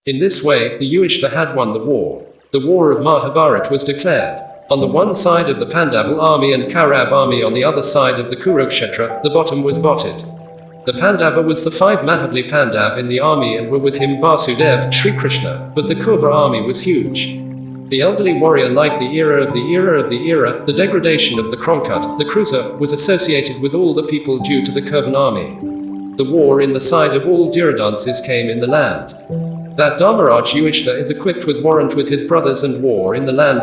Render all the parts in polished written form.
In this way, the Yudhishthir had won the war. The war of Mahabharat was declared. On the one side of the Pandaval army and Kaurav army, on the other side of the Kurokshetra, the bottom was botted. The Pandava was the 5 Mahabli Pandav in the army and were with him Vasudev, Srikrishna, but the Kurwa army was huge. The elderly warrior liked the era of the era of the era, the degradation of the Croncut, the Cruisar, was associated with all the people due to the Kurvan army. The war in the side of all duradances came in the land. That Dharmaraj Yudhishthir is equipped with warrant with his brothers and war in the land.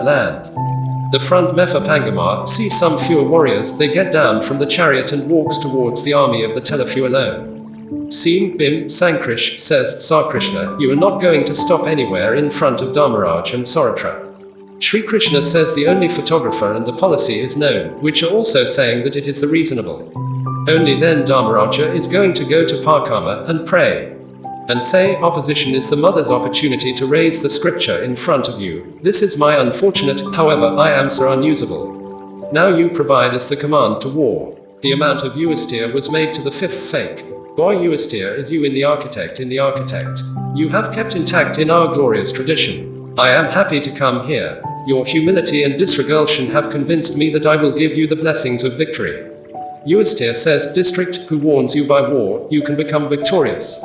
The front mefa Pangamah, see some fewer warriors, they get down from the chariot and walks towards the army of the telephue alone. See, Bhim, Sangkrish, says, Sarkrishna, you are not going to stop anywhere in front of Dharmaraj and Tsoritra. Srikrishna says the only photographer and the policy is known, which are also saying that it is the reasonable. Only then Dharmaraja is going to go to Pakamah and pray. And say, opposition is the mother's opportunity to raise the scripture in front of you. This is my unfortunate, however I am so unusable. Now you provide us the command to war. The amount of Yudhishthir was made to the 5th fake. Boy Yudhishthir is you in the architect. You have kept intact in our glorious tradition. I am happy to come here. Your humility and disregulation have convinced me that I will give you the blessings of victory. Yudhishthir says, district, who warns you by war, you can become victorious.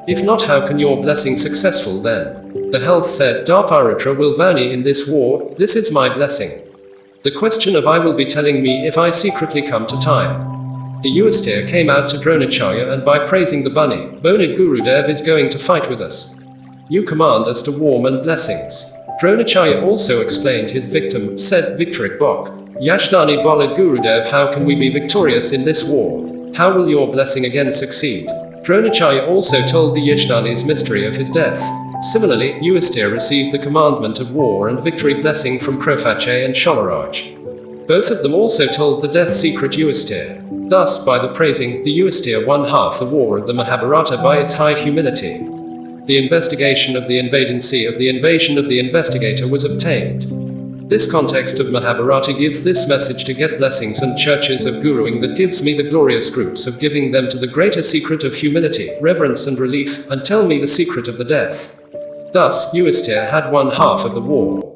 If not, how can your blessing successful then? The health said, Dharmaraj will vani in this war, this is my blessing. The question of I will be telling me if I secretly come to time. The Yudhishthir came out to Dronacharya and by praising the bunny, Bona-Gurudev is going to fight with us. You command us to warm and blessings. Dronacharya also explained his victim, said Victoric Bhok, Yashdarni Bolla Gurudev, how can we be victorious in this war? How will your blessing again succeed? Dronacharya also told the Yashdarni's mystery of his death. Similarly, Yudhishthir received the commandment of war and victory blessing from Crophachay and Sholiraj. Both of them also told the death secret Yudhishthir. Thus, by the praising, the Yudhishthir won half the war of the Mahabharata by its high humility. The investigation of the invadency of the invasion of the investigator was obtained. This context of Mahabharata gives this message to get blessings and churches of guruing that gives me the glorious groups of giving them to the greater secret of humility, reverence and relief, and tell me the secret of the death. Thus, Yudhishthir had won half of the war.